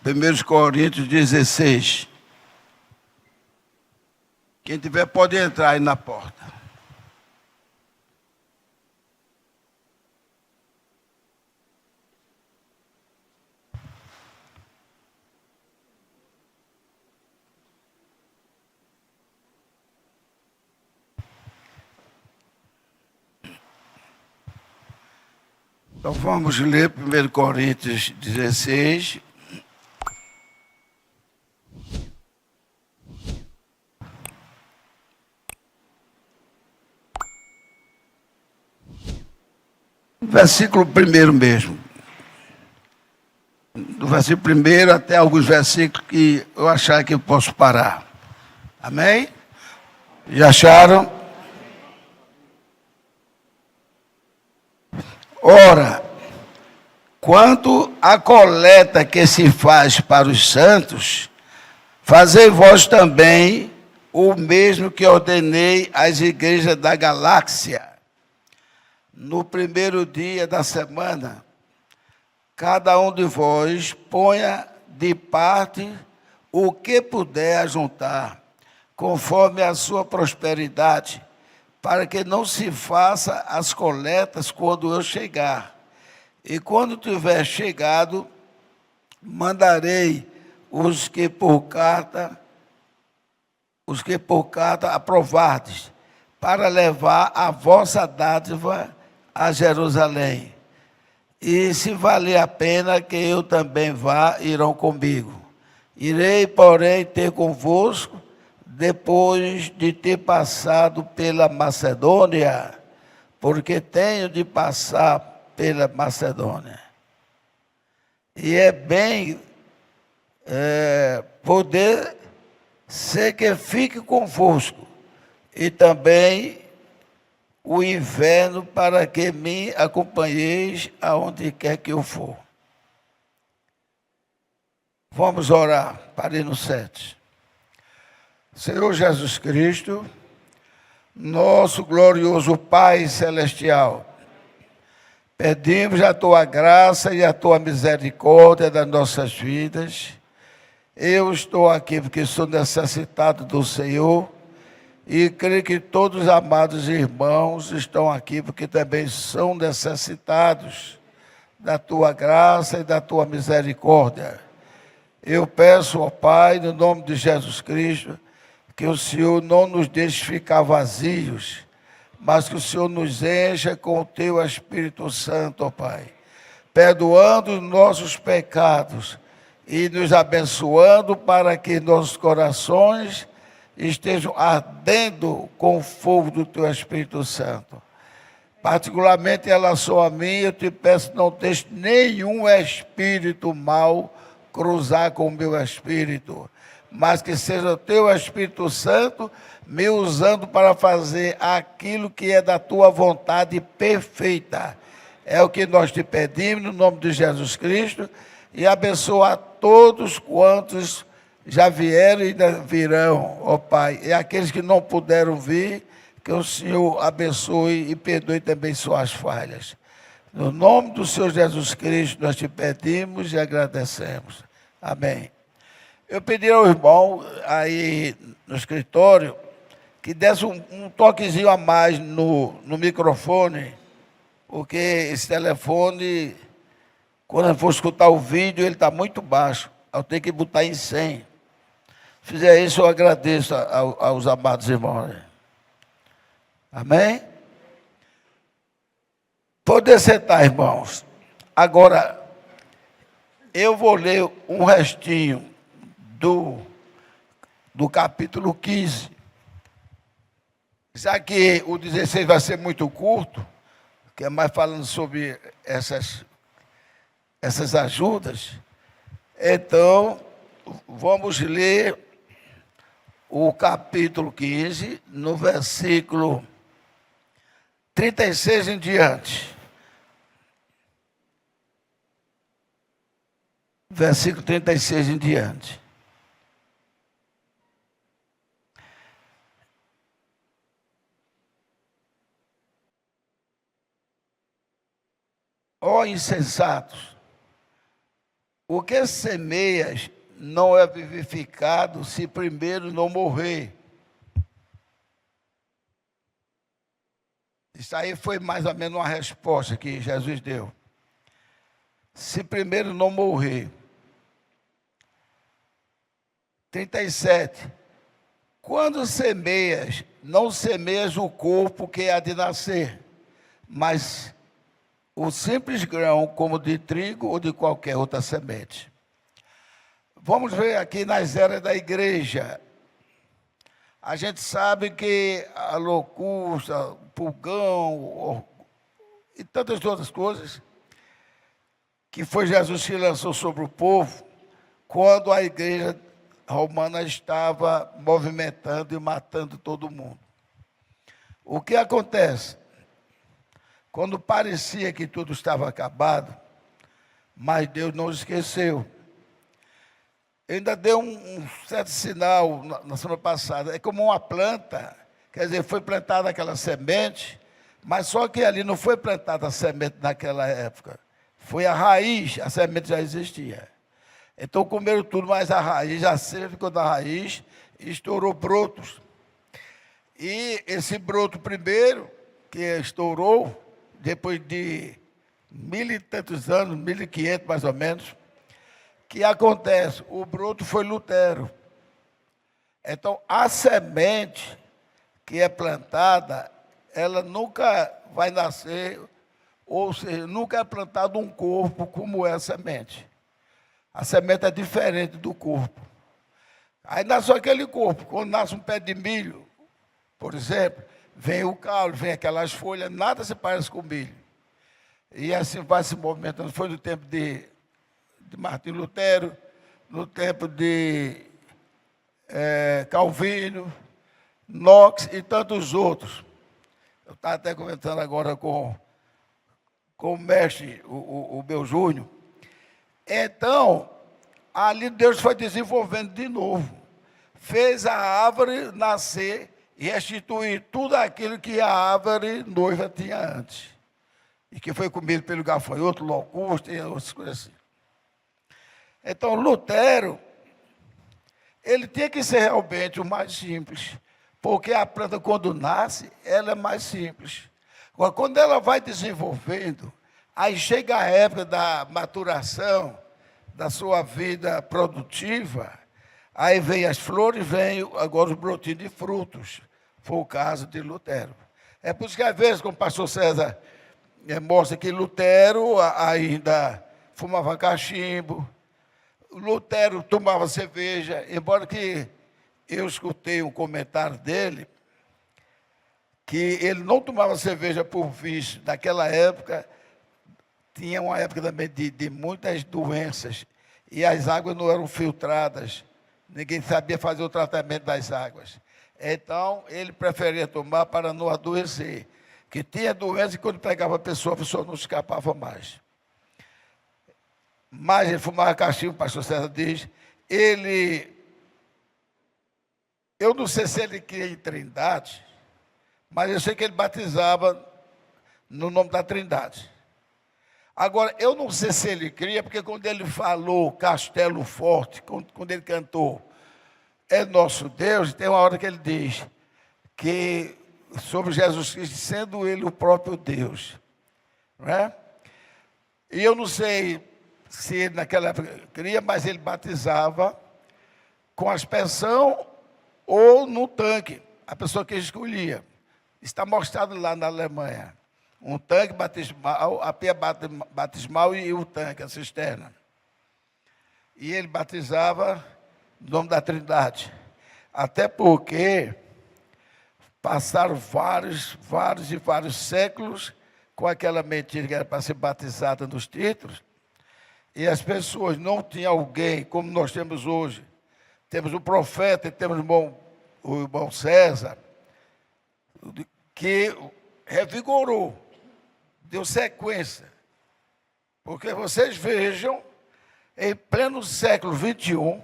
1 Coríntios 16. Quem tiver pode entrar aí na porta. Então vamos ler 1 Coríntios 16. Versículo 1 mesmo. Do versículo 1 até alguns versículos que eu achar que eu posso parar. Amém? Já acharam? Ora, quanto à coleta que se faz para os santos, fazei vós também o mesmo que ordenei às igrejas da galáxia. No primeiro dia da semana, cada um de vós ponha de parte o que puder ajuntar, conforme a sua prosperidade, para que não se faça as coletas quando eu chegar. E quando tiver chegado, mandarei os que por carta aprovardes, para levar a vossa dádiva a Jerusalém. E se valer a pena que eu também vá, irão comigo. Irei, porém, ter convosco, depois de ter passado pela Macedônia, porque tenho de passar pela Macedônia. E é bem poder ser que fique convosco, e também o inverno, para que me acompanheis aonde quer que eu for. Vamos orar para ir no 7. Senhor Jesus Cristo, nosso glorioso Pai Celestial, pedimos a Tua graça e a Tua misericórdia das nossas vidas. Eu estou aqui porque sou necessitado do Senhor, e creio que todos os amados irmãos estão aqui porque também são necessitados da Tua graça e da Tua misericórdia. Eu peço, ó Pai, no nome de Jesus Cristo, que o Senhor não nos deixe ficar vazios, mas que o Senhor nos encha com o Teu Espírito Santo, ó Pai, perdoando os nossos pecados e nos abençoando para que nossos corações estejam ardendo com o fogo do Teu Espírito Santo. Particularmente em relação a mim, eu te peço, não deixe nenhum espírito mau cruzar com o meu espírito, mas que seja o Teu Espírito Santo me usando para fazer aquilo que é da Tua vontade perfeita. É o que nós te pedimos no nome de Jesus Cristo, e abençoa a todos quantos já vieram e ainda virão, ó Pai, e aqueles que não puderam vir, que o Senhor abençoe e perdoe também suas falhas. No nome do Senhor Jesus Cristo, nós te pedimos e agradecemos. Amém. Eu pedi ao irmão aí no escritório que desse um toquezinho a mais no microfone, porque esse telefone, quando eu for escutar o vídeo, ele está muito baixo. Eu tenho que botar em 100. Se fizer isso, eu agradeço aos amados irmãos. Amém? Poder sentar, irmãos. Agora, eu vou ler um restinho do capítulo 15. Já que o 16 vai ser muito curto, que é mais falando sobre essas ajudas, então vamos ler o capítulo 15, no versículo 36 em diante. Versículo 36 em diante. Ó insensatos, O que semeias não é vivificado se primeiro não morrer. Isso aí foi mais ou menos uma resposta que Jesus deu. Se primeiro não morrer. 37. Quando semeias, não semeias o corpo que há de nascer, mas o simples grão, como de trigo ou de qualquer outra semente. Vamos ver aqui nas eras da igreja. A gente sabe que a locusta, o pulgão e tantas outras coisas, que foi Jesus que lançou sobre o povo, quando a igreja romana estava movimentando e matando todo mundo. O que acontece? Quando parecia que tudo estava acabado, mas Deus não esqueceu. Ainda deu um certo sinal na semana passada. É como uma planta, quer dizer, foi plantada aquela semente, mas só que ali não foi plantada a semente naquela época. Foi a raiz, a semente já existia. Então comeram tudo, mas a raiz já sempre ficou da raiz e estourou brotos. E esse broto primeiro, que estourou, depois de 1000 e tantos anos, 1500 mais ou menos, que acontece? O broto foi Lutero. Então, a semente que é plantada, ela nunca vai nascer, ou seja, nunca é plantado um corpo como é a semente. A semente é diferente do corpo. Aí nasce aquele corpo. Quando nasce um pé de milho, por exemplo, vem o caule, vem aquelas folhas, nada se parece com milho. E assim vai se movimentando. Foi no tempo de Martinho Lutero, no tempo de Calvino, Knox e tantos outros. Eu estava até comentando agora com o mestre, o meu Júnior. Então, ali Deus foi desenvolvendo de novo. Fez a árvore nascer e restituir tudo aquilo que a árvore noiva tinha antes. E que foi comido pelo gafanhoto, locusta e outras coisas assim. Então, Lutero, ele tinha que ser realmente o mais simples, porque a planta, quando nasce, ela é mais simples. Agora, quando ela vai desenvolvendo, aí chega a época da maturação, da sua vida produtiva, aí vem as flores, vem agora os brotinhos de frutos. Foi o caso de Lutero. É por isso que, às vezes, como o pastor César mostra que Lutero ainda fumava cachimbo, Lutero tomava cerveja, embora que eu escutei um comentário dele, que ele não tomava cerveja por vício. Naquela época, tinha uma época também de muitas doenças, e as águas não eram filtradas, ninguém sabia fazer o tratamento das águas. Então, ele preferia tomar para não adoecer, que tinha doença e quando pegava a pessoa não escapava mais. Mas ele fumava cachimbo, o pastor César diz, eu não sei se ele cria em Trindade, mas eu sei que ele batizava no nome da Trindade. Agora, eu não sei se ele cria, porque quando ele falou Castelo Forte, quando ele cantou É Nosso Deus, tem uma hora que ele diz que sobre Jesus Cristo, sendo ele o próprio Deus. Não é? E eu não sei se ele naquela época cria, mas ele batizava com aspersão ou no tanque, a pessoa que escolhia. Está mostrado lá na Alemanha. Um tanque batismal, a pia batismal e o tanque, a cisterna. E ele batizava no nome da Trindade. Até porque passaram vários séculos com aquela mentira que era para ser batizada nos títulos, e as pessoas não tinham alguém, como nós temos hoje. Temos o profeta, temos o irmão César, que revigorou, deu sequência. Porque vocês vejam, em pleno século XXI,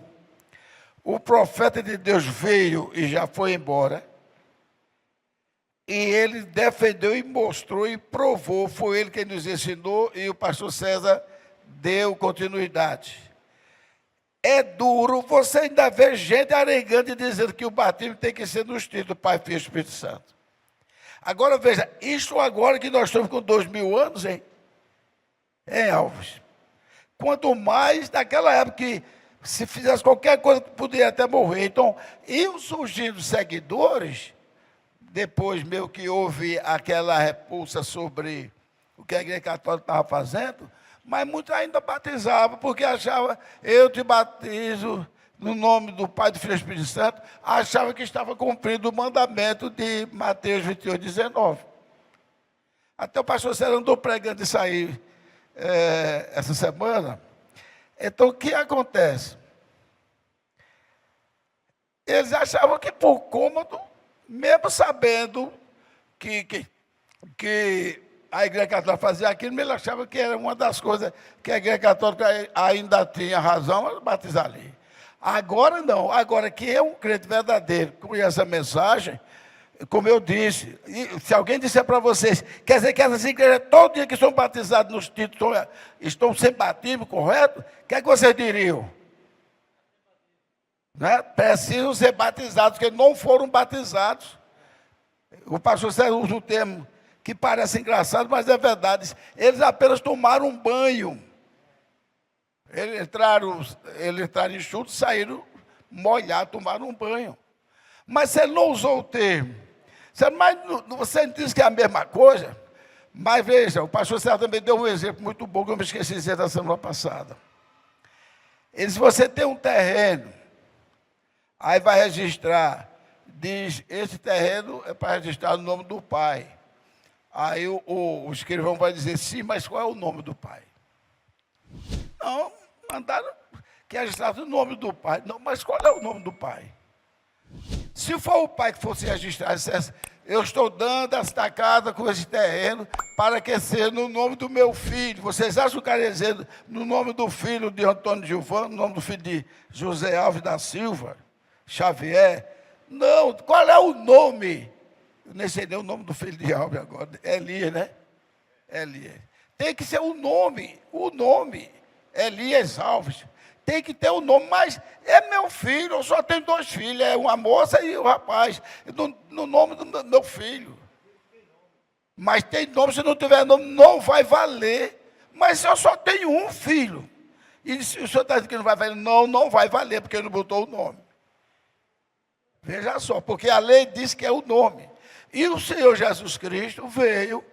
o profeta de Deus veio e já foi embora, e ele defendeu e mostrou e provou, foi ele quem nos ensinou, e o pastor César deu continuidade. é duro, você ainda vê gente arengando e dizendo que o batismo tem que ser nos títulos Pai, Filho e Espírito Santo. Agora veja, isso agora que nós estamos com 2000 anos, hein? Alves. Quanto mais naquela época que se fizesse qualquer coisa, poderia até morrer. Então, iam surgindo seguidores, depois meio que houve aquela repulsa sobre o que a Igreja Católica estava fazendo, mas muitos ainda batizavam, porque achavam, eu te batizo no nome do Pai, do Filho e do Espírito Santo, achava que estava cumprindo o mandamento de Mateus 28, 19. Até o pastor Sérgio andou pregando isso aí essa semana. Então, o que acontece? Eles achavam que por cômodo, mesmo sabendo que a Igreja Católica fazia aquilo, mas ele achava que era uma das coisas que a Igreja Católica ainda tinha razão a batizar ali. Agora não, agora que é um crente verdadeiro, conhece a mensagem, como eu disse, se alguém disser para vocês, quer dizer que essas igrejas, todo dia que são batizados nos títulos, estão sem batismo, correto? O que é que vocês diriam? Né? Precisam ser batizados, porque não foram batizados. O pastor Sérgio usa um termo que parece engraçado, mas é verdade. Eles apenas tomaram um banho. Eles entraram enxutos, saíram molhados, tomaram um banho. Mas você não usou o termo. Você diz que é a mesma coisa, mas veja, o pastor Sérgio também deu um exemplo muito bom, que eu me esqueci de dizer da semana passada. Ele disse, você tem um terreno, aí vai registrar, diz, esse terreno é para registrar o nome do pai. Aí o escrivão vai dizer, sim, mas qual é o nome do pai? Não, mandaram que registrasse o nome do pai. Não, mas qual é o nome do pai? Se for o pai que fosse registrar, dissesse, eu estou dando esta casa com esse terreno para aquecer no nome do meu filho. Vocês acham que o cara ia dizer no nome do filho de Antônio Gilvano, no nome do filho de José Alves da Silva, Xavier? Não, qual é o nome? Eu nem sei nem o nome do filho de Alves agora. Elias, né? Elias. Tem que ser o nome. Elias Alves. Tem que ter o nome, mas é meu filho, eu só tenho 2 filhos, é uma moça e o rapaz, no nome do meu filho. Mas tem nome, se não tiver nome, não vai valer. Mas eu só tenho um filho. E se o senhor está dizendo que não vai valer, não vai valer, porque ele não botou o nome. Veja só, porque a lei diz que é o nome. E o Senhor Jesus Cristo veio,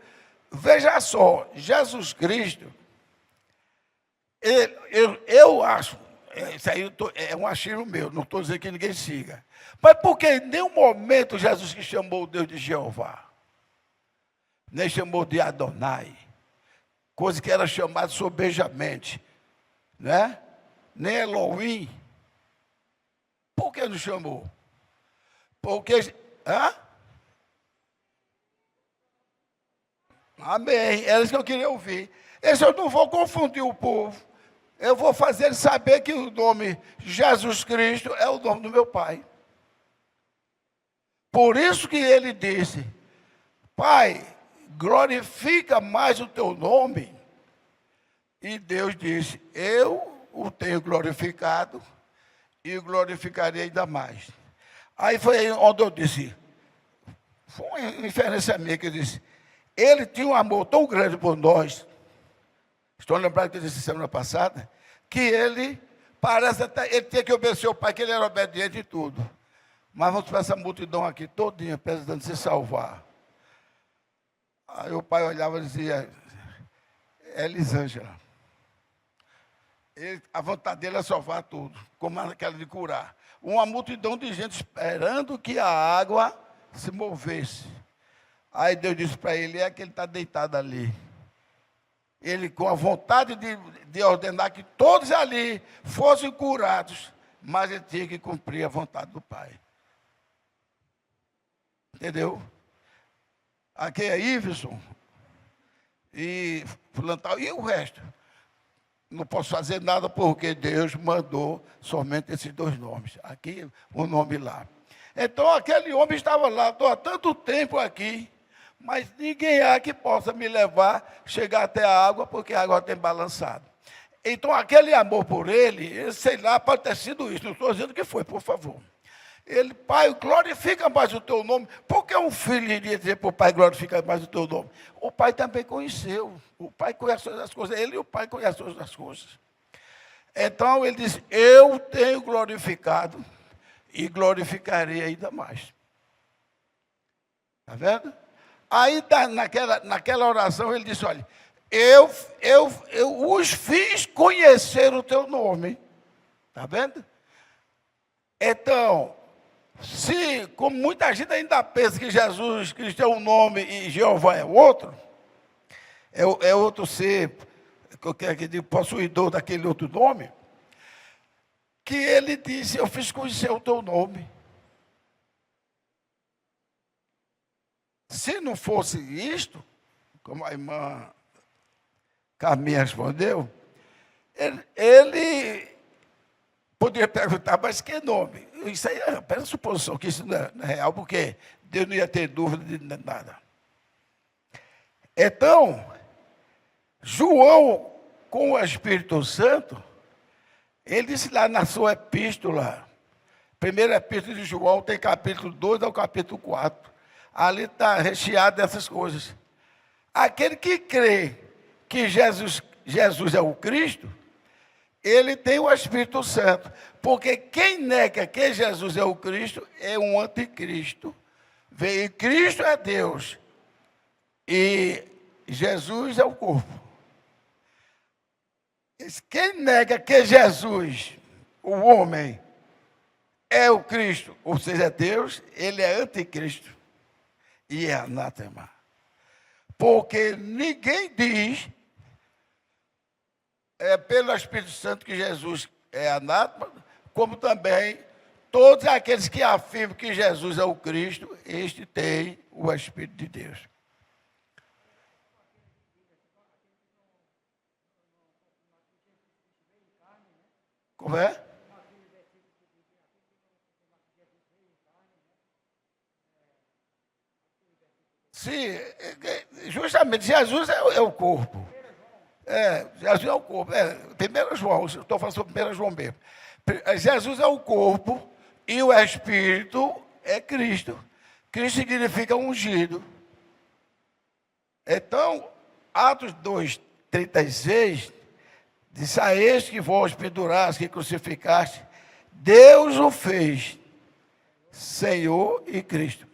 veja só, Jesus Cristo, eu acho, isso aí é um achismo meu, não estou dizendo que ninguém siga. Mas porque em nenhum momento Jesus que chamou Deus de Jeová, nem chamou de Adonai, coisa que era chamada sobejamente, né? Nem Elohim. Por que não chamou? Porque... Amém, era isso que eu queria ouvir. Eu não vou confundir o povo. Eu vou fazer ele saber que o nome Jesus Cristo é o nome do meu Pai. Por isso que ele disse, Pai, glorifica mais o teu nome. E Deus disse, eu o tenho glorificado e o glorificarei ainda mais. Aí foi onde eu disse, foi uma inferência minha que eu disse, ele tinha um amor tão grande por nós. Estou lembrado que eu disse semana passada, que ele parece até, ele tinha que obedecer o pai, que ele era obediente em tudo. Mas vamos para essa multidão aqui, todinha, precisando se salvar. Aí o pai olhava e dizia, Elisângela, a vontade dele é salvar tudo, como aquela de curar. Uma multidão de gente esperando que a água se movesse. Aí Deus disse para ele, é que ele está deitado ali. Ele com a vontade de ordenar que todos ali fossem curados, mas ele tinha que cumprir a vontade do Pai. Entendeu? Aqui é Iveson e Plantal e o resto. Não posso fazer nada porque Deus mandou somente esses 2 nomes. Aqui, o nome lá. Então aquele homem estava lá, estou há tanto tempo aqui, mas ninguém há que possa me levar, chegar até a água, porque a água tem balançado. Então, aquele amor por ele, sei lá, pode ter sido isso. Não estou dizendo que foi, por favor. Ele, pai, glorifica mais o teu nome. Por que um filho iria dizer para o pai, glorifica mais o teu nome? O pai também conheceu. O pai conhece todas as coisas. Ele e o pai conhecem todas as coisas. Então, ele disse, eu tenho glorificado e glorificarei ainda mais. Está vendo? Aí, naquela oração, ele disse, olha, eu os fiz conhecer o teu nome. Está vendo? Então, se, como muita gente ainda pensa que Jesus Cristo é um nome e Jeová é outro, é outro ser, que possuidor daquele outro nome, que ele disse, eu fiz conhecer o teu nome. Se não fosse isto, como a irmã Carminha respondeu, ele poderia perguntar, mas que nome? Isso aí é apenas suposição, que isso não é real, porque Deus não ia ter dúvida de nada. Então, João, com o Espírito Santo, ele disse lá na sua epístola, primeira epístola de João, tem capítulo 2 ao capítulo 4. Ali está recheado dessas coisas. Aquele que crê que Jesus é o Cristo, ele tem o Espírito Santo. Porque quem nega que Jesus é o Cristo é um anticristo. E Cristo é Deus. E Jesus é o corpo. Quem nega que Jesus, o homem, é o Cristo, ou seja, é Deus, ele é anticristo. E é anátema. Porque ninguém diz, pelo Espírito Santo, que Jesus é anátema, como também todos aqueles que afirmam que Jesus é o Cristo, este tem o Espírito de Deus. Como é? Sim, justamente, Jesus é o corpo. Jesus é o corpo. 1 João, estou falando sobre 1 João mesmo. Jesus é o corpo e o Espírito é Cristo. Cristo significa ungido. Então, Atos 2, 36, diz a este que vós penduraste, que crucificaste, Deus o fez Senhor e Cristo.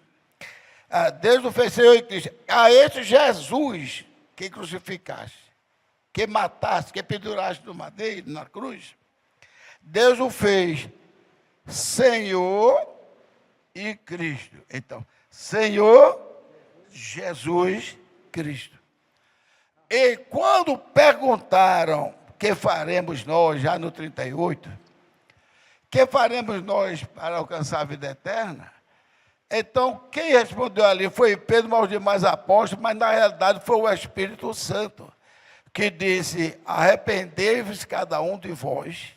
Deus o fez Senhor e Cristo. A este Jesus que crucificaste, que mataste, que penduraste no madeiro, na cruz, Deus o fez Senhor e Cristo. Então, Senhor Jesus Cristo. E quando perguntaram, que faremos nós, já no 38, que faremos nós para alcançar a vida eterna? Então, quem respondeu ali foi Pedro, mas os demais apóstolos, mas na realidade foi o Espírito Santo, que disse, arrependei-vos cada um de vós,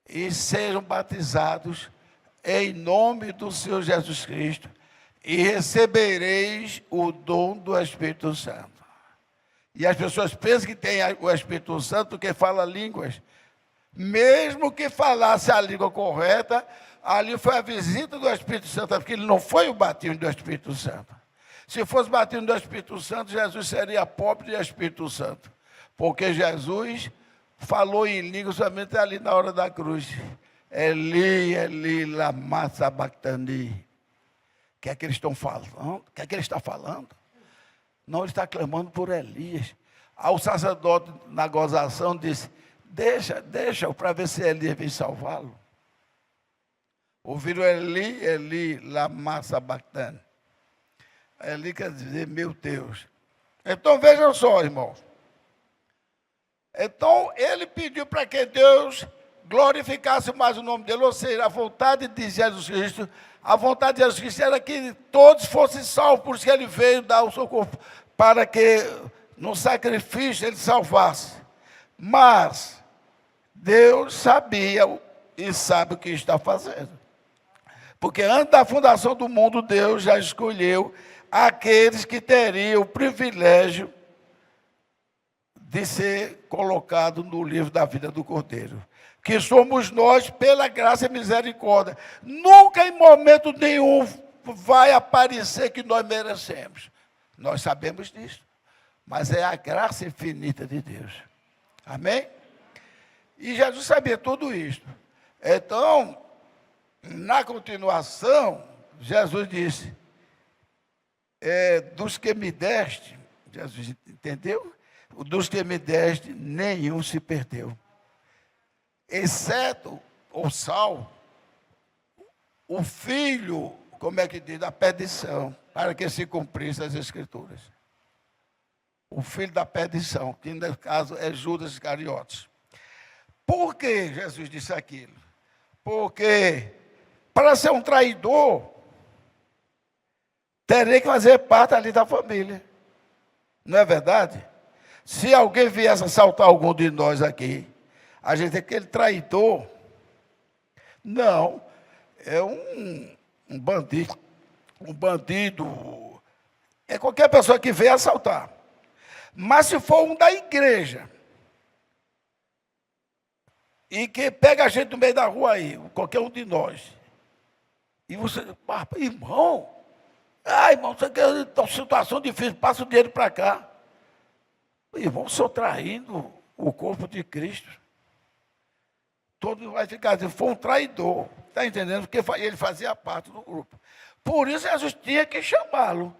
e sejam batizados em nome do Senhor Jesus Cristo, e recebereis o dom do Espírito Santo. E as pessoas pensam que tem o Espírito Santo que fala línguas. Mesmo que falasse a língua correta, ali foi a visita do Espírito Santo, porque ele não foi o batismo do Espírito Santo. Se fosse batismo do Espírito Santo, Jesus seria pobre de Espírito Santo. Porque Jesus falou em língua somente ali na hora da cruz. Eli, Eli, lama sabachthani. O que é que eles estão falando? O que é que ele está falando? Não, ele está clamando por Elias. Ao sacerdote, na gozação, disse, deixa-o para ver se Elias vem salvá-lo. Ouviram Eli, Eli, lama sabachthani. Eli quer dizer, meu Deus. Então, vejam só, irmãos. Então, ele pediu para que Deus glorificasse mais o nome dele, ou seja, a vontade de Jesus Cristo, a vontade de Jesus Cristo era que todos fossem salvos, por isso que ele veio dar o seu corpo, para que no sacrifício ele salvasse. Mas Deus sabia e sabe o que está fazendo. Porque antes da fundação do mundo, Deus já escolheu aqueles que teriam o privilégio de ser colocado no livro da vida do Cordeiro. Que somos nós pela graça e misericórdia. Nunca em momento nenhum vai aparecer que nós merecemos. Nós sabemos disso. Mas é a graça infinita de Deus. Amém? E Jesus sabia tudo isso. Então, na continuação, Jesus disse, dos que me deste, Jesus entendeu? Dos que me deste, nenhum se perdeu. Exceto o Sal, o filho, como é que diz, da perdição, para que se cumprisse as Escrituras. O filho da perdição, que no caso é Judas Iscariotes. Por que Jesus disse aquilo? Porque para ser um traidor, teria que fazer parte ali da família. Não é verdade? Se alguém viesse assaltar algum de nós aqui, a gente é aquele traidor. Não, é um bandido. Um bandido. É qualquer pessoa que veio assaltar. Mas se for um da igreja, e que pega a gente no meio da rua aí, qualquer um de nós, e você, irmão, você quer uma situação difícil, passa o dinheiro para cá. Irmão, estou traindo o corpo de Cristo. Todo vai ficar dizendo, foi um traidor. Está entendendo? Porque ele fazia parte do grupo. Por isso Jesus tinha que chamá-lo.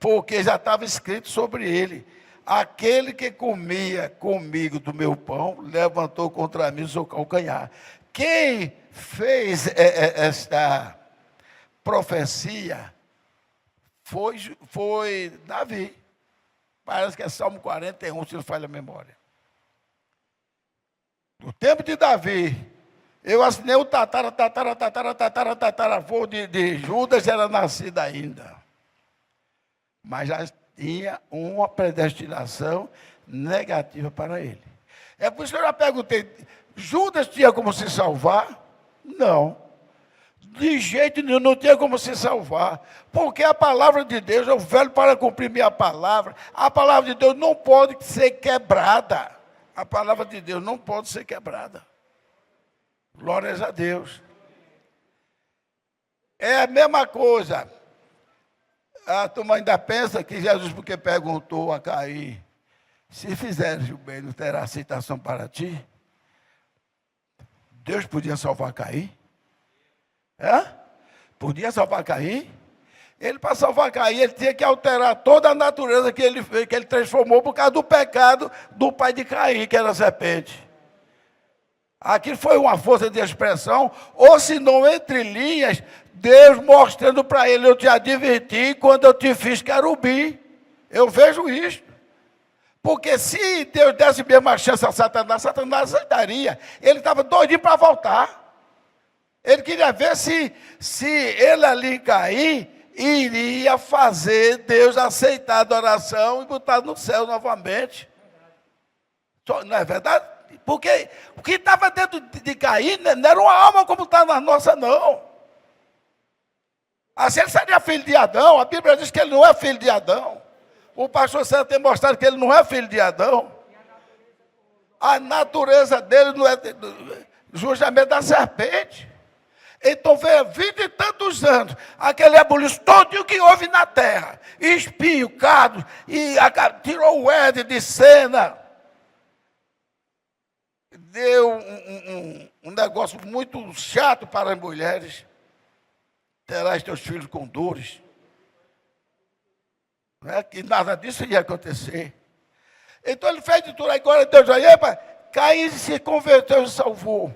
Porque já estava escrito sobre ele. Aquele que comia comigo do meu pão, levantou contra mim o seu calcanhar. Quem fez esta profecia foi Davi. Parece que é Salmo 41, se não falha a memória. No tempo de Davi, eu assinei o tataravô de Judas, era nascido ainda. Mas já tinha uma predestinação negativa para ele. É por isso que eu já perguntei, Judas tinha como se salvar? Não. De jeito nenhum, não tinha como se salvar. Porque a palavra de Deus, eu velho para cumprir minha palavra. A palavra de Deus não pode ser quebrada. A palavra de Deus não pode ser quebrada. Glórias a Deus. É a mesma coisa. A turma ainda pensa que Jesus, porque perguntou a Caim, se fizeres o bem, não terá aceitação para ti? Deus podia salvar Caim? Podia salvar Caim? Ele, para salvar Caim, ele tinha que alterar toda a natureza que ele transformou por causa do pecado do pai de Caim, que era a serpente. Aquilo foi uma força de expressão, ou se não, entre linhas, Deus mostrando para ele, eu te adverti quando eu te fiz querubim. Eu vejo isso. Porque se Deus desse mesmo a chance a Satanás, Satanás aceitaria. Ele estava doidinho para voltar. Ele queria ver se ele ali cair, iria fazer Deus aceitar a adoração e botar no céu novamente. Não é verdade? Porque o que estava dentro de Caim não era uma alma como está na nossa, não. Assim ele seria filho de Adão. A Bíblia diz que ele não é filho de Adão. O pastor Sérgio tem mostrado que ele não é filho de Adão. A natureza dele não é justamente da serpente. Então veio 20 e tantos anos, aquele rebuliço todo que houve na terra, espinho, cardo, e tirou o Éden de cena. Deu um negócio muito chato para as mulheres. Terás teus filhos com dores. Não é que nada disso ia acontecer. Então ele fez de tudo. Agora Deus aí, Caim se converteu e salvou.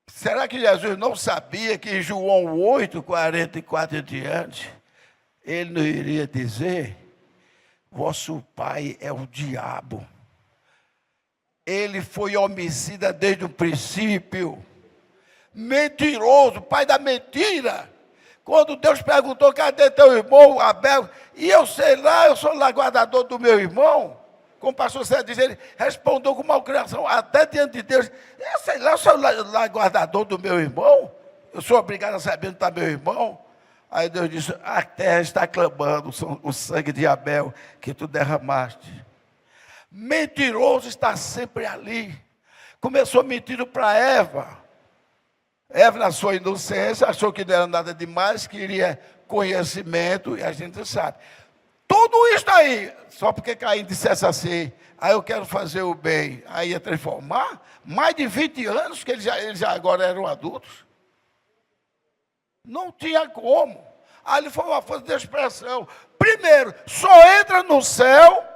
Será que Jesus não sabia que em João 8, 44 e diante, ele não iria dizer, vosso pai é o diabo. Ele foi homicida desde o princípio. Mentiroso, pai da mentira. Quando Deus perguntou, cadê teu irmão Abel? E eu sei lá, eu sou lá guardador do meu irmão. Como o pastor Sérgio diz, ele respondeu com malcriação, até diante de Deus. Eu sei lá, eu sou lá guardador do meu irmão. Eu sou obrigado a saber onde está meu irmão. Aí Deus disse, a terra está clamando o sangue de Abel que tu derramaste. Mentiroso está sempre ali. Começou mentindo para Eva. Eva, na sua inocência, achou que não era nada demais, queria conhecimento, e a gente sabe. Tudo isso aí, só porque Caim dissesse assim, aí eu quero fazer o bem, aí ia transformar, mais de 20 anos, que eles já agora eram adultos. Não tinha como. Ali foi uma força de expressão. Primeiro, só entra no céu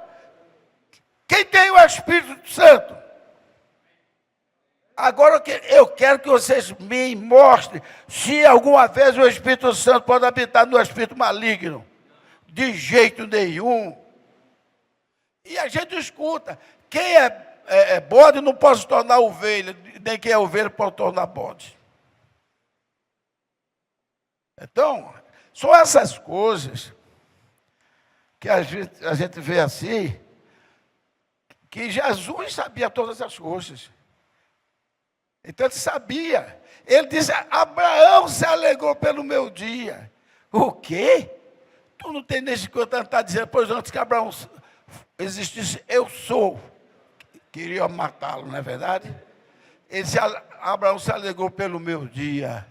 quem tem o Espírito Santo. Agora eu quero que vocês me mostrem se alguma vez o Espírito Santo pode habitar no espírito maligno. De jeito nenhum. E a gente escuta, quem é bode não pode se tornar ovelha, nem quem é ovelha pode tornar bode. Então, são essas coisas que a gente vê assim, que Jesus sabia todas as coisas. Então ele sabia. Ele disse, Abraão se alegrou pelo meu dia. O quê? Tu não tem nem 50 anos, está dizendo, pois antes que Abraão existisse, eu sou. Queria matá-lo, não é verdade? Ele disse, Abraão se alegrou pelo meu dia.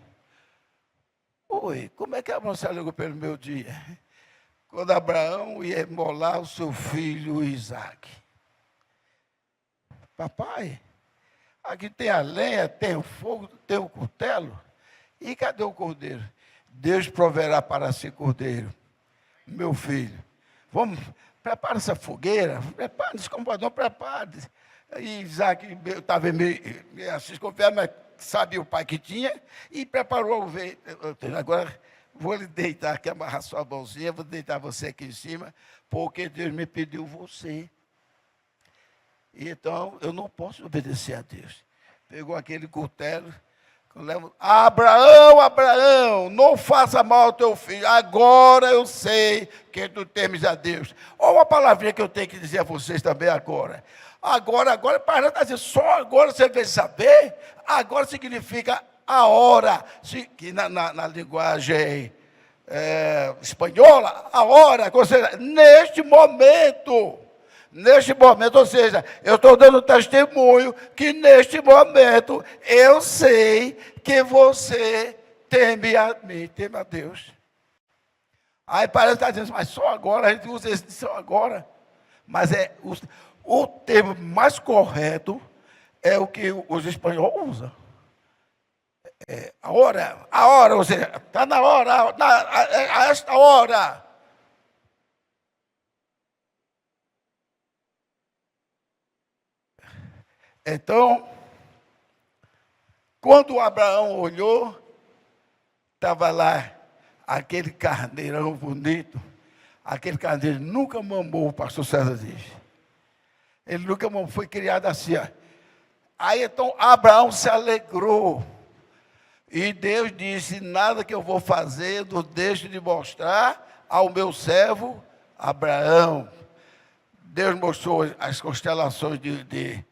Oi, como é que Abraão se alegrou pelo meu dia? Quando Abraão ia imolar o seu filho Isaque. Papai, aqui tem a lenha, tem o fogo, tem o cutelo. E cadê o cordeiro? Deus proverá para si cordeiro. Meu filho, vamos, prepara essa fogueira, prepare-se, compadrão, prepare. E Isaac estava meio assim, desconfiado, mas sabia o pai que tinha, e preparou a ovelha. Agora, vou lhe deitar aqui, amarrar sua mãozinha, vou deitar você aqui em cima, porque Deus me pediu você. Então, eu não posso obedecer a Deus. Pegou aquele cutelo, Abraão, Abraão, não faça mal ao teu filho, agora eu sei que tu temes a Deus. Olha uma palavrinha que eu tenho que dizer a vocês também agora. Agora, para estar dizendo, só agora você vai saber, agora significa a hora, que na linguagem espanhola, a hora, ou seja, neste momento, ou seja, eu estou dando testemunho que neste momento eu sei que você teme a mim, teme a Deus. Aí parece que está dizendo, mas só agora, a gente usa esse só agora. Mas o termo mais correto é o que os espanhóis usam. A hora, ou seja, está na hora, a esta hora. Então, quando Abraão olhou, estava lá aquele carneirão bonito, aquele carneiro nunca mamou, o pastor César diz. Ele nunca mamou, foi criado assim. Ó. Aí então Abraão se alegrou. E Deus disse, nada que eu vou fazer, não deixe de mostrar ao meu servo Abraão. Deus mostrou as constelações de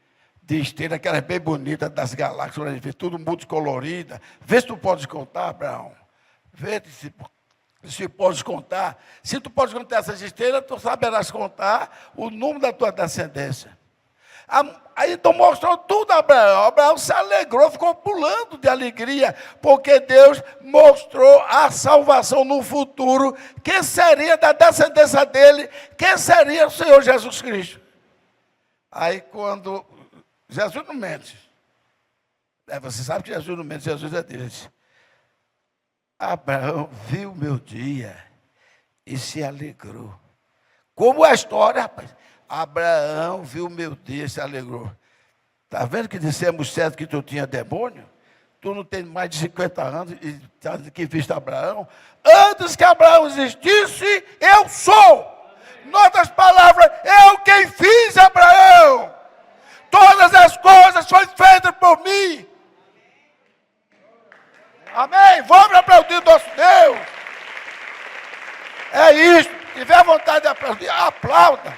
estrela, aquelas bem bonitas das galáxias, a gente vê tudo muito colorida. Vê se tu podes contar, Abraão. Vê se podes contar. Se tu podes contar essas estrelas, tu saberás contar o número da tua descendência. Aí então mostrou tudo a Abraão. Abraão se alegrou, ficou pulando de alegria, porque Deus mostrou a salvação no futuro, que seria da descendência dele, que seria o Senhor Jesus Cristo. Aí quando Jesus não mente. Você sabe que Jesus não mente, Jesus é Deus. Abraão viu meu dia e se alegrou. Como a história, rapaz. Abraão viu meu dia e se alegrou. Está vendo que dissemos certo que tu tinha demônio? Tu não tem mais de 50 anos e está que viste Abraão. Antes que Abraão existisse, eu sou. Em outras palavras, eu quem fiz Abraão. Todas as coisas foram feitas por mim. Amém? Vamos aplaudir nosso Deus. É isso. Se tiver vontade de aplaudir, aplauda.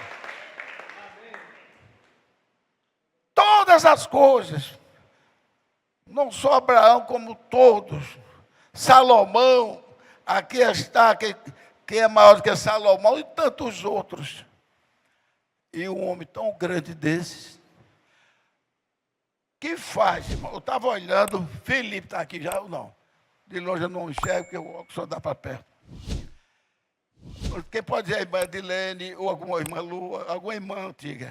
Todas as coisas. Não só Abraão, como todos. Salomão, aqui está, quem é maior do que Salomão e tantos outros. E um homem tão grande desses, que faz, irmão? Eu estava olhando, Felipe está aqui já ou não? De longe eu não enxergo, porque o óculos só dá para perto. Quem pode dizer a irmã Edilene, ou alguma irmã Lu, alguma irmã antiga.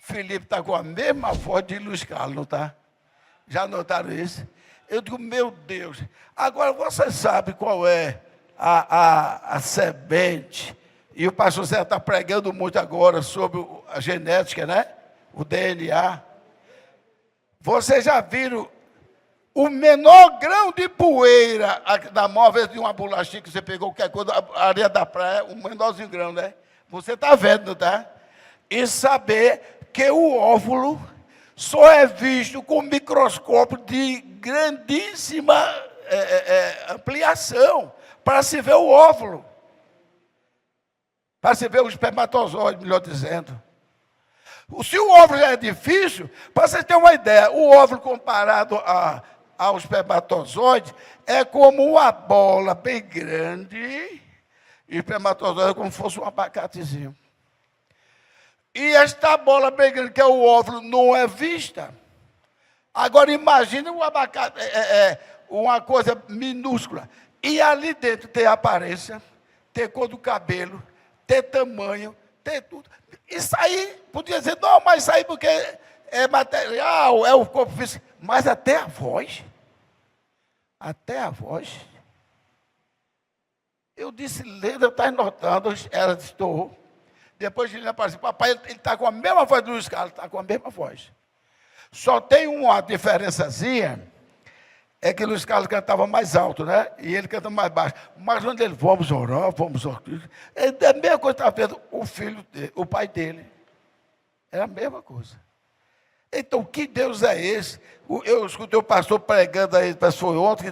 Felipe está com a mesma voz de Luiz Carlos, não está? Já notaram isso? Eu digo, meu Deus. Agora, você sabe qual é a semente? E o pastor Zé está pregando muito agora sobre a genética, né? O DNA. Vocês já viram o menor grão de poeira da mão, às vezes de uma bolachinha que você pegou, qualquer coisa, a areia da praia, um menorzinho grão, né? Você está vendo, não está? E saber que o óvulo só é visto com microscópio de grandíssima ampliação para se ver o óvulo. Para se ver o espermatozoide, melhor dizendo. Se o óvulo já é difícil, para vocês terem uma ideia, o óvulo comparado ao espermatozoide é como uma bola bem grande, e o espermatozoide é como se fosse um abacatezinho. E esta bola bem grande, que é o óvulo, não é vista. Agora imagine um abacate, uma coisa minúscula. E ali dentro tem aparência, tem cor do cabelo, tem tamanho, tem tudo. Isso aí, podia dizer, não, mas isso aí porque é material, é o corpo físico. Mas até a voz. Até a voz. Eu disse, Leda, está notando? Ela disse, estou. Depois ele apareceu, papai, ele está com a mesma voz do Luiz Carlos, está com a mesma voz. Só tem uma diferençazinha, é que o Luiz Carlos cantava mais alto, né? E ele canta mais baixo. Mas quando ele, vamos orar, é a mesma coisa que estava vendo o filho dele, o pai dele. É a mesma coisa. Então, que Deus é esse? Eu escutei o pastor pregando aí, foi ontem,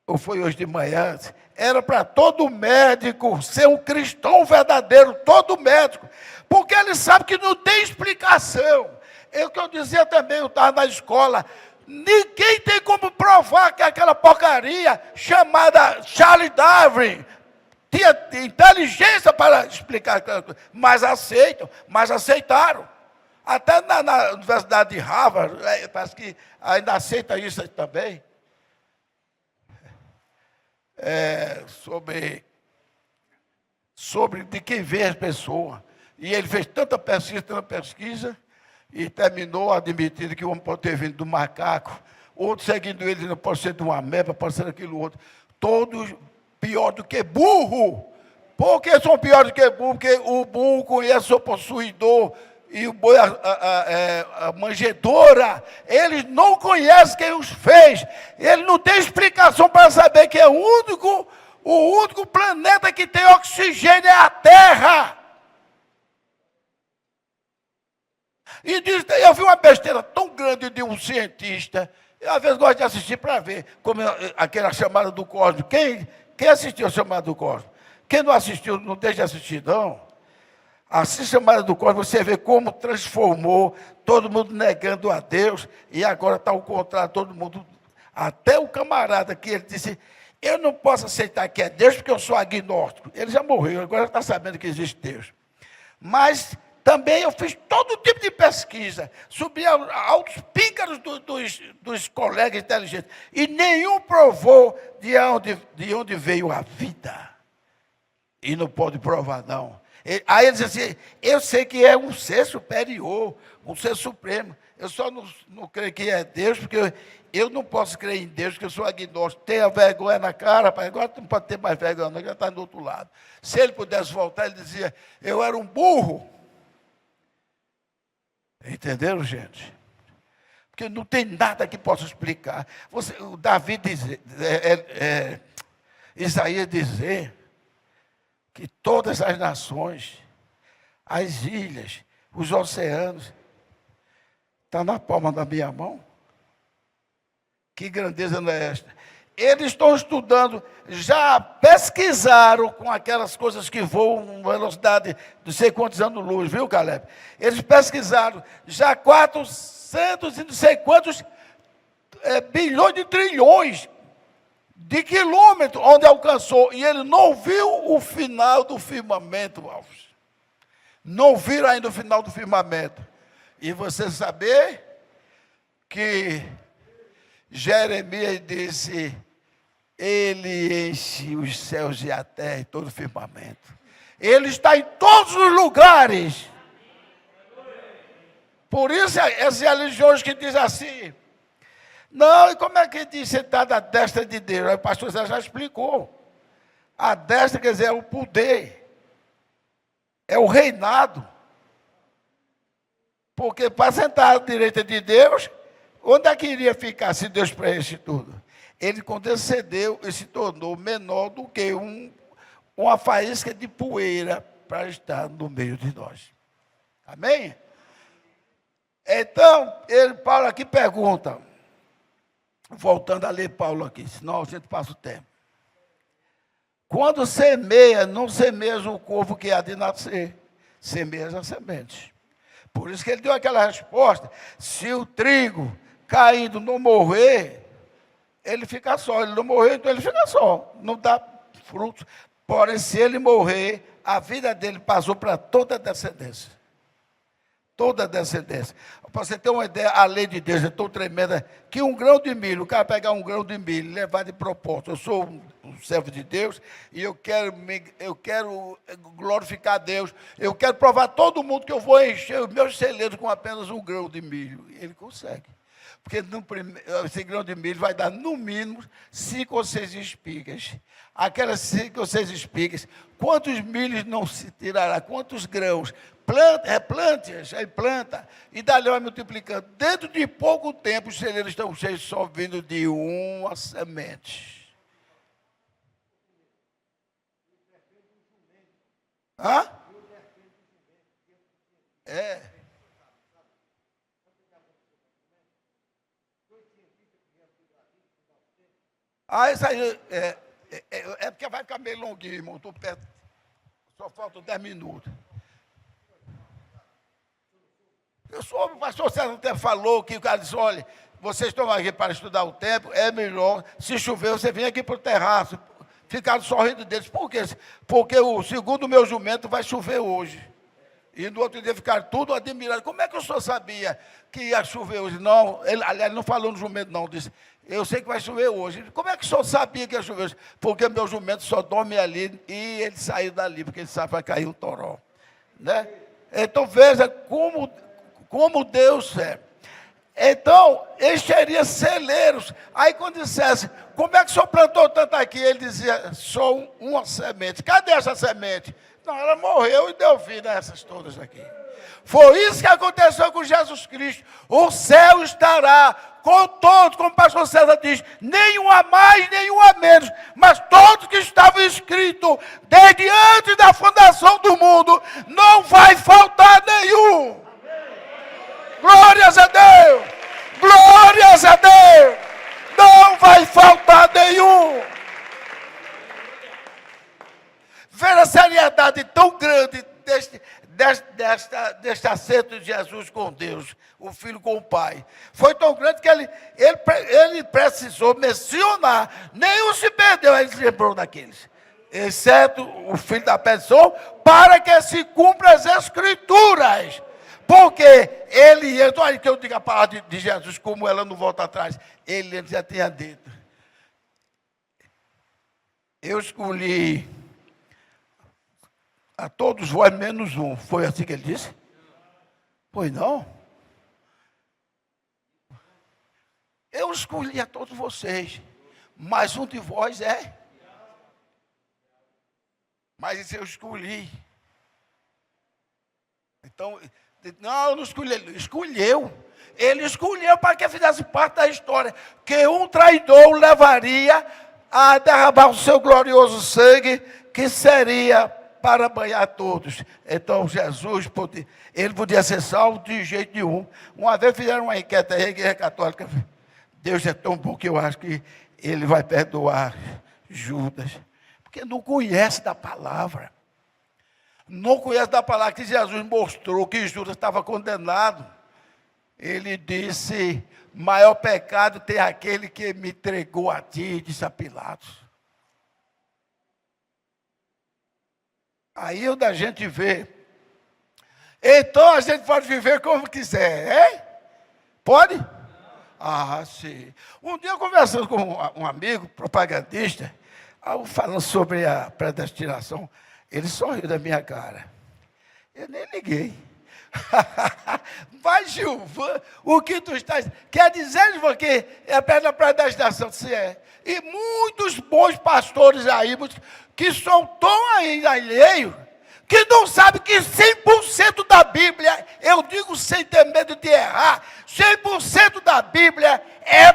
ou foi hoje de manhã, era para todo médico ser um cristão verdadeiro, todo médico, porque ele sabe que não tem explicação. É o que eu dizia também, eu estava na escola, ninguém tem como provar que aquela porcaria chamada Charles Darwin tinha inteligência para explicar aquela coisa, mas aceitaram. Até na Universidade de Harvard, parece que ainda aceita isso também. Sobre de quem vê as pessoas. E ele fez tanta pesquisa, e terminou admitindo que o homem pode ter vindo do macaco, outro seguindo ele, não pode ser de uma ameba, pode ser aquilo outro. Todos pior do que burro. Por que são piores do que burro? Porque o burro conhece o possuidor, e o boi, a manjedoura, eles não conhecem quem os fez. Ele não tem explicação para saber que é o único planeta que tem oxigênio é a Terra. E diz, eu vi uma besteira tão grande de um cientista, eu às vezes gosto de assistir para ver, como aquela chamada do Cosmo. Quem assistiu a chamada do Cosmo? Quem não assistiu, não deixa de assistir, não. Assim chamada do Cosmo, você vê como transformou, todo mundo negando a Deus, e agora está ao contrário, todo mundo, até o camarada que ele disse, eu não posso aceitar que é Deus, porque eu sou agnóstico. Ele já morreu, agora está sabendo que existe Deus. Mas também eu fiz todo tipo de pesquisa, subi aos píncaros dos colegas inteligentes, e nenhum provou de onde veio a vida. E não pode provar, não. Aí ele diz assim, eu sei que é um ser superior, um ser supremo. Eu só não creio que é Deus, porque eu não posso crer em Deus, porque eu sou agnóstico. Tenha vergonha na cara, rapaz, agora não pode ter mais vergonha, não, já está do outro lado. Se ele pudesse voltar, ele dizia, eu era um burro. Entenderam, gente? Porque não tem nada que possa explicar. O Davi dizer, Isaías dizer, que todas as nações, as ilhas, os oceanos, estão na palma da minha mão. Que grandeza não é esta? Eles estão estudando, já pesquisaram com aquelas coisas que voam com velocidade de não sei quantos anos-luz, viu, Caleb? Eles pesquisaram já 400 e não sei quantos bilhões de trilhões de quilômetros onde alcançou, e ele não viu o final do firmamento, Alves. não viram ainda o final do firmamento. E você saber que Jeremias disse, ele enche os céus e a terra e todo o firmamento. Ele está em todos os lugares. Por isso, esses religiosos que dizem assim, não, e como é que diz sentado à destra de Deus? Aí o pastor Zé já explicou. A destra quer dizer é o poder, é o reinado. Porque para sentar à direita de Deus, onde é que iria ficar se Deus preenche tudo? Ele condescendeu e se tornou menor do que uma faísca de poeira para estar no meio de nós. Amém? Então, Paulo aqui pergunta, voltando a ler Paulo aqui, senão a gente passa o tempo. Quando semeia, não semeias o corpo que há de nascer, semeias a semente. Por isso que ele deu aquela resposta, se o trigo caindo não morrer, ele fica só, ele não morreu, então ele fica só, não dá frutos. Porém, se ele morrer, a vida dele passou para toda a descendência. Toda a descendência. Para você ter uma ideia, a lei de Deus é tão tremenda que um grão de milho, o cara pegar um grão de milho e levar de propósito. Eu sou um servo de Deus e eu quero glorificar Deus. Eu quero provar a todo mundo que eu vou encher os meus celeiros com apenas um grão de milho. E ele consegue. Porque esse grão de milho vai dar, no mínimo, 5 ou 6 espigas. Aquelas 5 ou 6 espigas, quantos milhos não se tirará? Quantos grãos? Plante-as, aí planta, e dali vai multiplicando. Dentro de pouco tempo, os celeiros estão cheios só vindo de uma semente. Hã? É. Isso aí é porque vai ficar meio longuinho, irmão. Estou perto. Só faltam 10 minutos. Eu soube, o pastor César até falou que o cara disse, olha, vocês estão aqui para estudar o tempo, é melhor, se chover, você vem aqui para o terraço. Ficaram sorrindo deles. Por quê? Porque segundo o meu jumento vai chover hoje. E no outro dia ficaram tudo admirados. Como é que o senhor sabia que ia chover hoje? Não, aliás, não falou no jumento, não. Disse, eu sei que vai chover hoje. Como é que o senhor sabia que ia chover hoje? Porque meu jumento só dorme ali e ele saiu dali, porque ele sabe que vai cair um toró. Né? Então veja como Deus é. Então, encheria celeiros. Aí quando dissesse, como é que o senhor plantou tanto aqui? Ele dizia, só uma semente. Cadê essa semente? Não, ela morreu e deu vida a essas todas aqui. Foi isso que aconteceu com Jesus Cristo. O céu estará com todos, como o pastor César diz, nenhum a mais, nenhum a menos, mas todos que estavam inscritos desde antes da fundação do mundo, não vai faltar nenhum. Glórias a Deus! Glórias a Deus! Não vai faltar nenhum! Veja a seriedade tão grande deste acerto de Jesus com Deus, o Filho com o Pai. Foi tão grande que ele precisou mencionar, nenhum se perdeu, ele se lembrou daqueles. Exceto o Filho da pessoa, para que se cumpra as Escrituras. Porque ele, olha que eu digo a palavra de Jesus, como ela não volta atrás, ele já tinha dito. Eu escolhi a todos vós menos um. Foi assim que ele disse? Pois não? Eu escolhi a todos vocês, mas um de vós é. Mas isso eu escolhi. Então, não, eu não escolhi, ele escolheu. Ele escolheu para que fizesse parte da história. Que um traidor levaria a derramar o seu glorioso sangue, que seria para banhar todos. Então Jesus ele podia ser salvo de jeito nenhum. Uma vez fizeram uma enquete aí, a Igreja Católica, Deus é tão bom que eu acho que ele vai perdoar Judas. Porque não conhece da palavra. Não conhece da palavra que Jesus mostrou que Judas estava condenado. Ele disse, maior pecado tem aquele que me entregou a ti, disse a Pilatos. Aí onde a gente vê Então a gente pode viver como quiser, hein? Pode? Ah, sim. Um dia, conversando com um amigo propagandista, falando sobre a predestinação, ele sorriu da minha cara. Eu nem liguei. Mas, Gilvan, o que tu estás... Quer dizer, Gilvan, que é a predestinação? Se é. E muitos bons pastores aí, que são tão ainda alheios, que não sabem que 100% da Bíblia, eu digo sem ter medo de errar, 100% da Bíblia é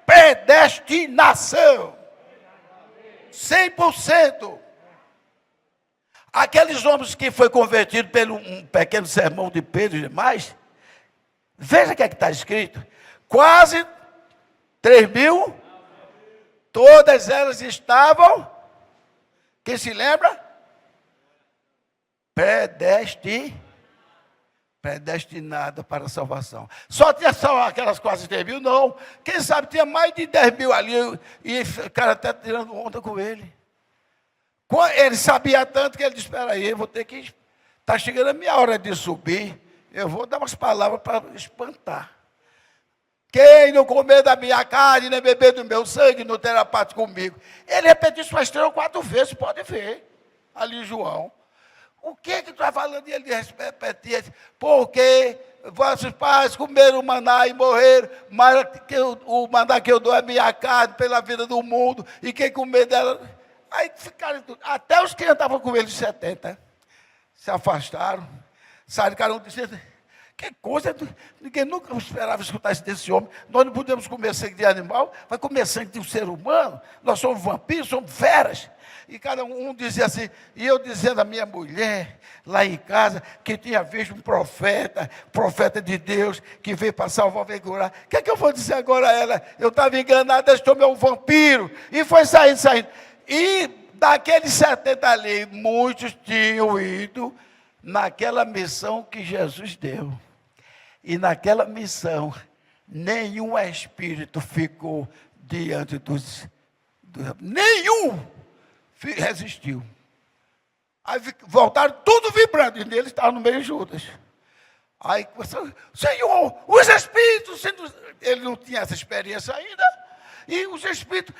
predestinação. 100%. Aqueles homens que foi convertido pelo um pequeno sermão de Pedro e demais, veja o que é que está escrito. Quase 3.000, todas elas estavam, quem se lembra? Predestinada para a salvação. Só tinha só aquelas quase 3.000? Não. Quem sabe tinha mais de 10.000 ali, e o cara até tirando onda com ele. Ele sabia tanto que ele disse, espera aí, eu vou ter que... Está chegando a minha hora de subir, eu vou dar umas palavras para espantar. Quem não comer da minha carne, nem beber do meu sangue, não terá parte comigo. Ele repetiu isso umas 3 ou 4 vezes, pode ver, ali João. O que tu está falando? E ele repetia, porque vossos pais comeram o maná e morreram, mas o maná que eu dou é minha carne pela vida do mundo, e quem comer dela... Aí ficaram tudo. Até os que andavam com ele de 70 se afastaram, saíram, cada um dizendo, que coisa, ninguém nunca esperava escutar isso desse homem. Nós não podemos comer sangue de animal, vai comer sangue de um ser humano, nós somos vampiros, somos feras. E cada um dizia assim, e eu dizendo à minha mulher, lá em casa, que tinha visto um profeta de Deus, que veio para salvar, veio curar. O que é que eu vou dizer agora a ela? Eu estava enganado, este homem é um vampiro. E foi saindo. E daqueles 70 ali, muitos tinham ido naquela missão que Jesus deu. E naquela missão, nenhum espírito ficou diante dos... Nenhum resistiu. Aí voltaram tudo vibrando, e nele estava no meio de Judas. Aí, Senhor, os espíritos... Ele não tinha essa experiência ainda. E os espíritos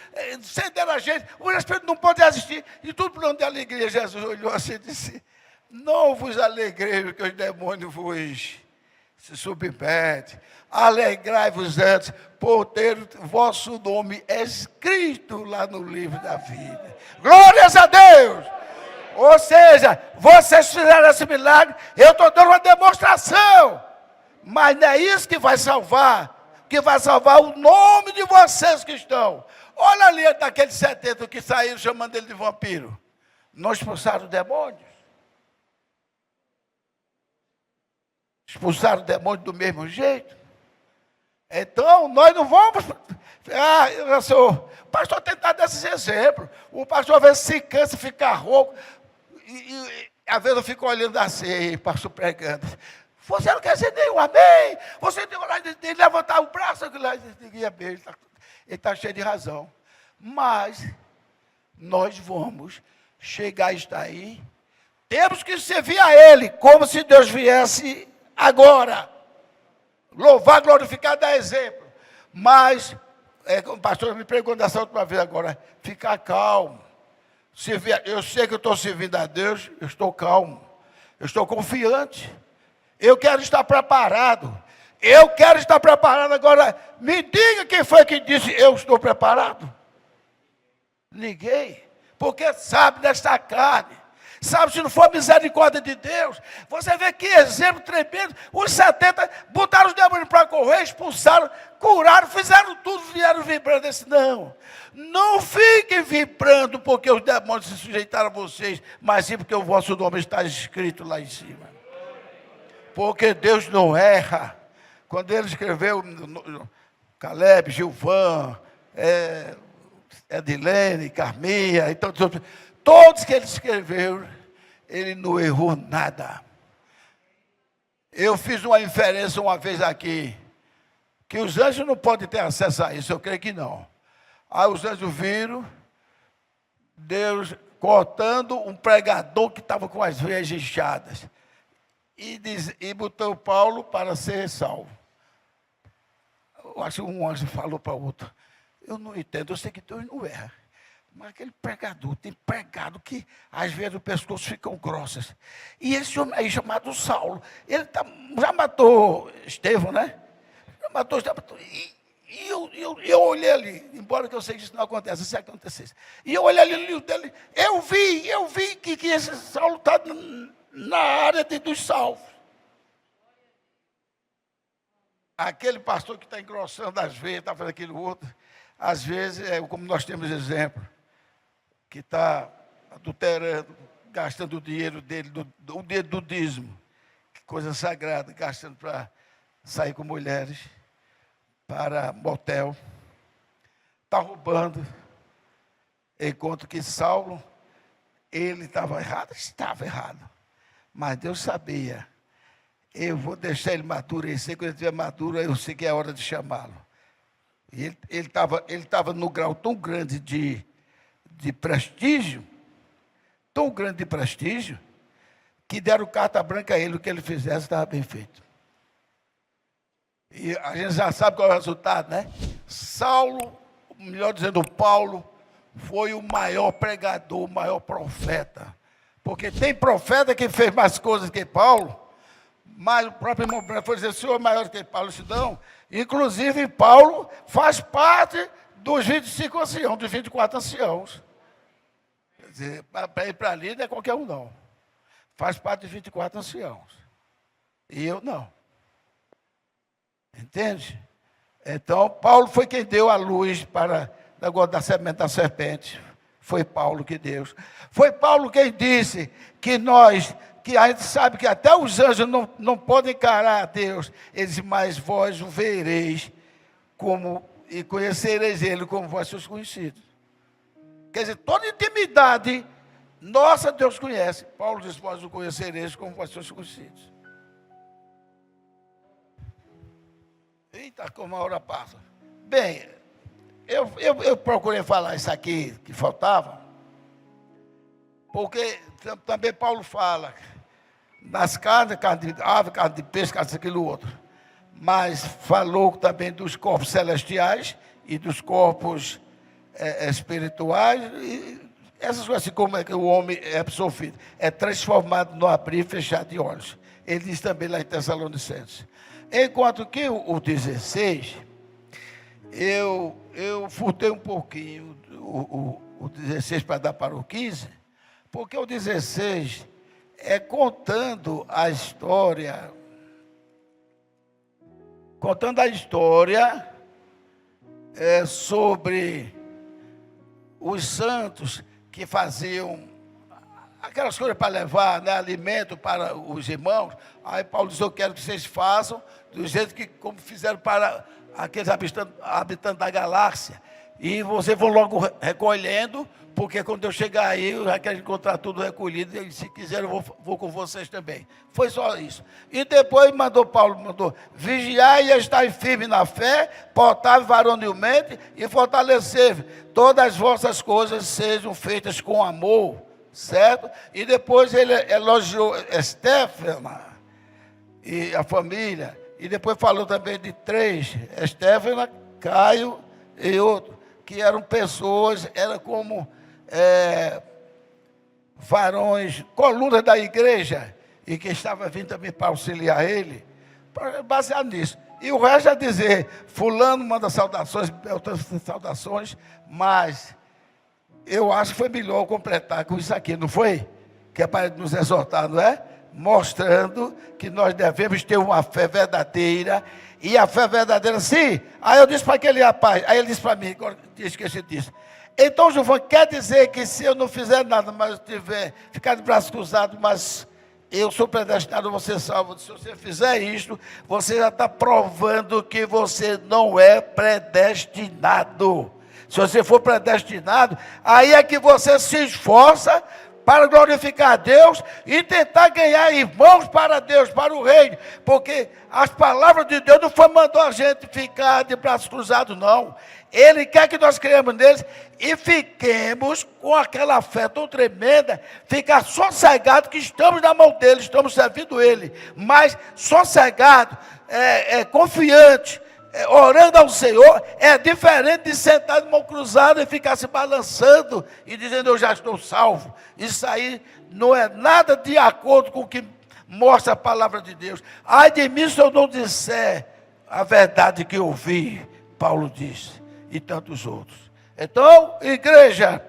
cederam a gente, os espíritos não podem resistir. E tudo por onde de alegria, Jesus olhou assim e disse, não vos alegreis que os demônios vos se submetem. Alegrai-vos antes por ter vosso nome escrito lá no livro da vida. Glórias a Deus! Ou seja, vocês fizeram esse milagre, eu estou dando uma demonstração. Mas não é isso que vai salvar. Que vai salvar o nome de vocês que estão. Olha ali daqueles 70 que saíram chamando ele de vampiro. Não expulsaram demônios? Expulsaram o demônio do mesmo jeito? Então, nós não vamos... O pastor tem dado esses exemplos. O pastor às vezes se cansa, fica rouco. E às vezes eu fico olhando assim, pastor pregando. Você não quer dizer nenhum amém. Você tem coragem de levantar o braço. Ele está cheio de razão. Mas nós vamos chegar a estar aí. Temos que servir a Ele como se Deus viesse agora. Louvar, glorificar, dar exemplo. Mas, o pastor me perguntou dessa última vez agora, ficar calmo. Eu sei que eu estou servindo a Deus, eu estou calmo. Eu estou confiante. Eu quero estar preparado. Eu quero estar preparado. Agora, me diga quem foi que disse, eu estou preparado. Ninguém. Porque sabe desta carne. Sabe, se não for misericórdia de Deus. Você vê que exemplo tremendo. Os 70 botaram os demônios para correr, expulsaram, curaram, fizeram tudo, vieram vibrando. Disse, não fiquem vibrando porque os demônios se sujeitaram a vocês, mas sim porque o vosso nome está escrito lá em cima. Porque Deus não erra. Quando ele escreveu, Caleb, Gilvan, Edilene, Carminha, então, todos que ele escreveu, ele não errou nada. Eu fiz uma inferência uma vez aqui, que os anjos não podem ter acesso a isso, eu creio que não. Aí os anjos viram, Deus cortando um pregador que estava com as veias inchadas. e botou Paulo para ser salvo. Eu acho que um anjo falou para o outro, eu não entendo, eu sei que Deus não erra. Mas aquele pregador, tem pregado que às vezes o pescoço ficam grossas. E esse homem aí chamado Saulo, ele já matou Estevão, né? Já matou Estevão. E eu olhei ali, embora que eu sei que isso não acontece, se acontecesse. E eu olhei ali no livro dele, eu vi que esse Saulo está na área dos salvos. Aquele pastor que está engrossando as veias, está fazendo aquilo outro, às vezes, como nós temos exemplo, que está adulterando, gastando o dinheiro dele, o dinheiro do dízimo, que coisa sagrada, gastando para sair com mulheres, para motel, está roubando, enquanto que Saulo, ele estava errado, mas Deus sabia, eu vou deixar ele amadurecer, quando ele estiver maduro, eu sei que é a hora de chamá-lo. E ele estava no grau tão grande de prestígio, que deram carta branca a ele, o que ele fizesse estava bem feito. E a gente já sabe qual é o resultado, né? Saulo, melhor dizendo, Paulo, foi o maior pregador, o maior profeta. Porque tem profeta que fez mais coisas que Paulo, mas o próprio irmão Branco foi dizer, o senhor é maior que Paulo, não. Inclusive, Paulo faz parte dos 25 anciãos, dos 24 anciãos. Quer dizer, para ir para ali não é qualquer um, não. Faz parte dos 24 anciãos. E eu não. Entende? Então, Paulo foi quem deu a luz para o negócio da semente da serpente. Foi Paulo que deu. Foi Paulo quem disse que a gente sabe que até os anjos não podem encarar a Deus. Ele disse, mas vós o vereis e conhecereis ele como vós sois conhecidos. Quer dizer, toda intimidade nossa Deus conhece. Paulo diz, vós o conhecereis como vós sois conhecidos. Eita, como a hora passa. Bem, eu procurei falar isso aqui que faltava, porque também Paulo fala das carnes de ave, carne de peixe, carne daquilo outro. Mas falou também dos corpos celestiais e dos corpos espirituais. E essas coisas, assim como é que o homem é absorvido, é transformado no abrir e fechar de olhos. Ele diz também lá em Tessalonicenses. Enquanto que o 16, eu furtei um pouquinho o 16 para dar para o 15, porque o 16 é contando a história sobre os santos que faziam aquelas coisas para levar, né, alimento para os irmãos. Aí Paulo diz, eu quero que vocês façam do jeito que como fizeram para aqueles habitantes da galáxia. E vocês vão logo recolhendo, porque quando eu chegar aí, eu já quero encontrar tudo recolhido, e se quiser eu vou com vocês também. Foi só isso. E depois Paulo mandou, vigiai e estai firme na fé, portai varonilmente e fortalecer todas as vossas coisas sejam feitas com amor, certo? E depois ele elogiou Estéfana e a família, e depois falou também de 3, Estéfana, Caio e outro, que eram pessoas, era como varões, colunas da igreja, e que estava vindo também para auxiliar ele, baseado nisso. E o resto é dizer, fulano manda saudações, outras saudações, mas eu acho que foi melhor completar com isso aqui, não foi? Que é para nos exortar, não é? Mostrando que nós devemos ter uma fé verdadeira, e a fé verdadeira, sim. Aí eu disse para aquele rapaz, aí ele disse para mim, agora esqueci disso. Então, Giovanni, quer dizer que se eu não fizer nada, mas eu tiver ficado de braços cruzados, mas eu sou predestinado, você salvo. Se você fizer isto, você já está provando que você não é predestinado. Se você for predestinado, aí é que você se esforça para glorificar a Deus e tentar ganhar irmãos para Deus, para o reino, porque as palavras de Deus não foi mandou a gente ficar de braços cruzados, não. Ele quer que nós cremos neles e fiquemos com aquela fé tão tremenda, ficar sossegado que estamos na mão dele, estamos servindo ele, mas sossegado, confiante, orando ao Senhor, é diferente de sentar de mão cruzada e ficar se balançando e dizendo eu já estou salvo. Isso aí não é nada de acordo com o que mostra a palavra de Deus. Ai de mim se eu não disser a verdade que ouvi, Paulo disse, e tantos outros. Então, igreja,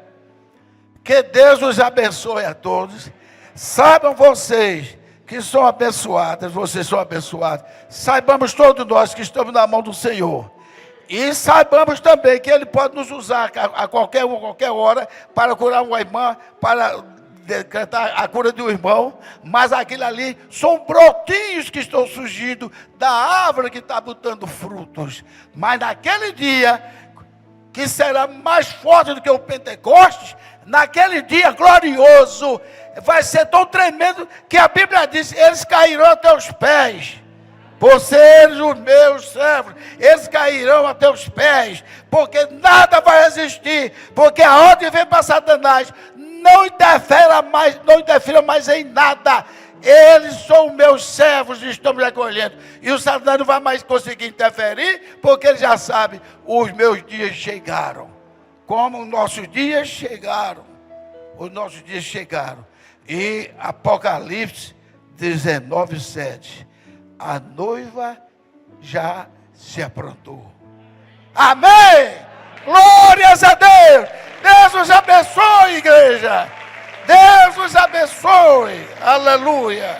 que Deus os abençoe a todos. Saibam vocês que são abençoadas, vocês são abençoados. Saibamos todos nós que estamos na mão do Senhor. E saibamos também que Ele pode nos usar a qualquer hora para curar uma irmã, para decretar a cura de um irmão. Mas aquilo ali são brotinhos que estão surgindo da árvore que está botando frutos. Mas naquele dia, que será mais forte do que o Pentecostes, naquele dia glorioso, vai ser tão tremendo que a Bíblia diz, eles cairão a teus pés, por seres os meus servos, eles cairão a teus pés, porque nada vai resistir, porque aonde vem para Satanás, não interfira mais em nada. Eles são meus servos e estamos recolhendo. E o Satanás não vai mais conseguir interferir, porque ele já sabe, os meus dias chegaram. Como os nossos dias chegaram. Os nossos dias chegaram. E Apocalipse 19:7. A noiva já se aprontou. Amém! Glórias a Deus! Deus os abençoe, igreja! Deus os abençoe. Aleluia.